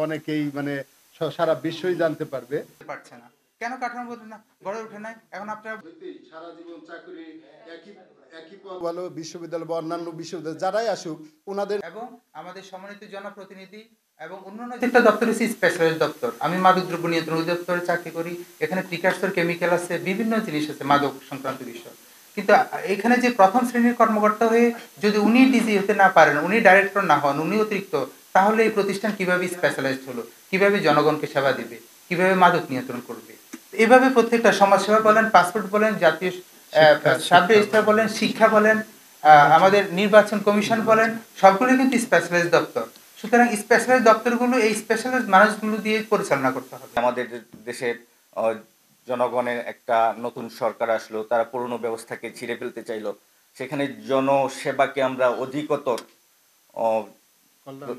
অনেকেই মানে সারা বিশ্বই জানতে পারবে। পারছে না কেন কাঠামো না গড়ে ওঠে নাই। এখন আপনারা সারা জীবন চাকরি একই একই ভালো বিশ্ববিদ্যালয় বা অন্যান্য বিশ্ববিদ্যালয় যারাই আসুক ওনাদের এবং আমাদের সম্মানিত জনপ্রতিনিধি এবং অন্যান্য যেটা দপ্তর হচ্ছে স্পেশালাইজড দপ্তর। আমি মাদকদ্রব্য নিয়ন্ত্রণ অধিদপ্তরে চাকরি করি। এখানে প্রিকারসর কেমিক্যাল আছে, বিভিন্ন জিনিস আছে মাদক সংক্রান্ত বিষয়। কিন্তু এখানে যে প্রথম শ্রেণীর কর্মকর্তা হয়ে যদি উনি ডিজি হতে না পারেন, উনি ডাইরেক্টর না হন, উনি অতিরিক্ত, তাহলে এই প্রতিষ্ঠান কিভাবে স্পেশালাইজড হলো, কিভাবে জনগণকে সেবা দিবে, কিভাবে মাদক নিয়ন্ত্রণ করবে। এভাবে প্রত্যেকটা সমাজসেবা বলেন, পাসপোর্ট বলেন, জাতীয় সাব রেজিস্ট্রার বলেন, শিক্ষা বলেন, আমাদের নির্বাচন কমিশন বলেন, সবগুলো কিন্তু স্পেশালাইজড দপ্তর। সুতরাং স্পেশালাইজড দপ্তরগুলো এই স্পেশালাইজড মানুষগুলো দিয়ে পরিচালনা করতে হবে। আমাদের দেশের জনগণের একটা নতুন সরকার আসলো, তারা পুরনো ব্যবস্থাকে ছিঁড়ে ফেলতে চাইলো। সেখানে জনসেবাকে আমরা অধিকতর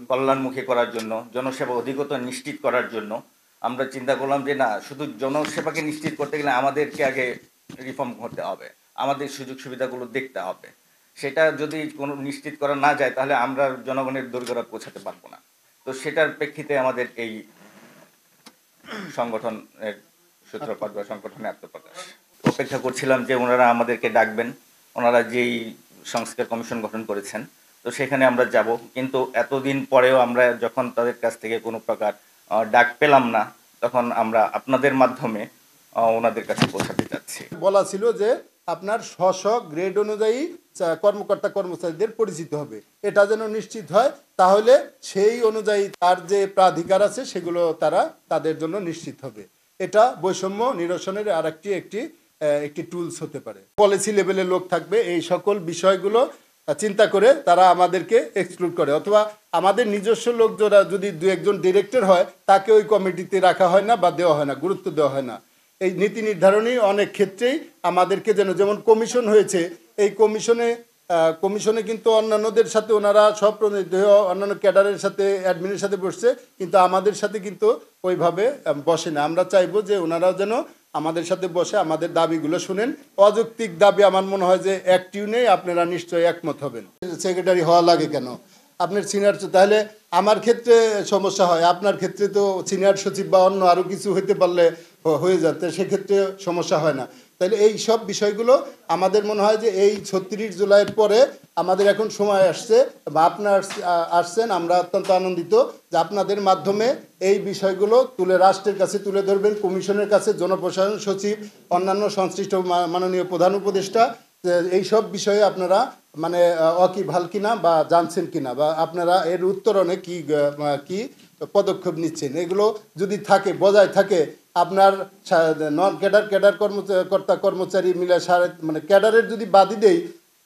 কল্যাণমুখী করার জন্য, জনসেবা অধিকতর নিশ্চিত করার জন্য আমরা চিন্তা করলাম যে না, শুধু জনসেবাকে নিশ্চিত করতে গেলে আমাদেরকে আগে রিফর্ম করতে হবে, আমাদের সুযোগ সুবিধাগুলো দেখতে হবে। সেটা যদি কোনো নিশ্চিত করা না যায় তাহলে আমরা জনগণের দোরগোড়া পৌঁছাতে পারবো না। তো সেটার প্রেক্ষিতে আমাদের এই সংগঠনের সূত্রপাত বা সংগঠনের আত্মপ্রকাশ। অপেক্ষা করছিলাম যে ওনারা আমাদেরকে ডাকবেন, ওনারা যেই সংস্কার কমিশন গঠন করেছেন, তো সেখানে আমরা যাব। কিন্তু এতদিন পরেও আমরা যখন তাদের কাছ থেকে কোনো প্রকার ডাক পেলাম না, তখন আমরা আপনাদের মাধ্যমে ওনাদের কাছে পৌঁছাতে চাচ্ছি। বলা ছিল যে আপনার গ্রেড অনুযায়ী কর্মকর্তা কর্মচারীদের পরিচিত হবে, এটা যেন নিশ্চিত হয়, তাহলে সেই অনুযায়ী তার যে প্রাধিকার আছে সেগুলো তাদের জন্য নিশ্চিত হবে। এটা বৈষম্য নিরসনের আর একটি টুলস হতে পারে। পলিসি লেভেলের লোক থাকবে, এই সকল বিষয়গুলো চিন্তা করে তারা আমাদেরকে এক্সক্লুড করে, অথবা আমাদের নিজস্ব লোক যারা যদি দু একজন ডিরেক্টর হয় তাকে ওই কমিটিতে রাখা হয় না বা দেওয়া হয় না, গুরুত্ব দেওয়া হয় না। এই নীতি নির্ধারণী অনেক ক্ষেত্রেই আমাদেরকে যেমন কমিশন হয়েছে, এই কমিশনে কিন্তু অন্যান্যদের সাথে ওনারা সব অন্যান্য ক্যাডারের সাথে অ্যাডমিনের সাথে বসছে, কিন্তু আমাদের সাথে কিন্তু ওইভাবে বসে না। আমরা চাইবো যে ওনারা যেন আমাদের সাথে বসে আমাদের দাবিগুলো শুনেন। অযৌক্তিক দাবি আমার মনে হয় যে এক টিউনে আপনারা নিশ্চয়ই একমত হবেন। সেক্রেটারি হওয়া লাগে কেন? আপনার সিনিয়র, তাহলে আমার ক্ষেত্রে সমস্যা হয়, আপনার ক্ষেত্রে তো সিনিয়র সচিব বা অন্য আরও কিছু হইতে পারলে হয়ে যাতে সেক্ষেত্রে সমস্যা হয় না। তাহলে এই সব বিষয়গুলো আমাদের মনে হয় যে এই ৩৬ জুলাইয়ের পরে আমাদের এখন সময় আসছে, বা আপনার আসছেন, আমরা অত্যন্ত আনন্দিত যে আপনাদের মাধ্যমে এই বিষয়গুলো রাষ্ট্রের কাছে তুলে ধরবেন, কমিশনের কাছে, জনপ্রশাসন সচিব, অন্যান্য সংশ্লিষ্ট মাননীয় প্রধান উপদেষ্টা, এই সব বিষয়ে আপনারা মানে ওয়াকিবহাল কিনা বা জানছেন কিনা, বা আপনারা এর উত্তরণে কি পদক্ষেপ নিচ্ছেন, এগুলো যদি থাকে, বজায় থাকে, আপনার নন ক্যাডার কর্মচারী মিলে মানে ক্যাডারের যদি বাদই দেই,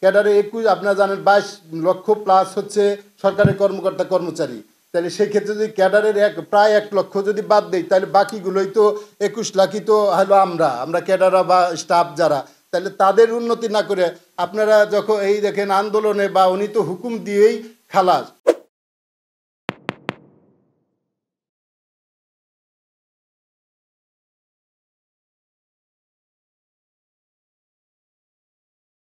ক্যাডারে ২১ আপনারা জানেন ২২ লক্ষ প্লাস হচ্ছে সরকারি কর্মকর্তা কর্মচারী, তাহলে সেই ক্ষেত্রে যদি ক্যাডারের প্রায় ১ লক্ষ যদি বাদ দেই, তাহলে বাকিগুলোই তো ২১ লাখই তো হলো আমরা ক্যাডাররা বা স্টাফ যারা, তাহলে তাদের উন্নতি না করে আপনারা যখন এই দেখেন আন্দোলনে বা উনি তো হুকুম দিয়েই খালাস,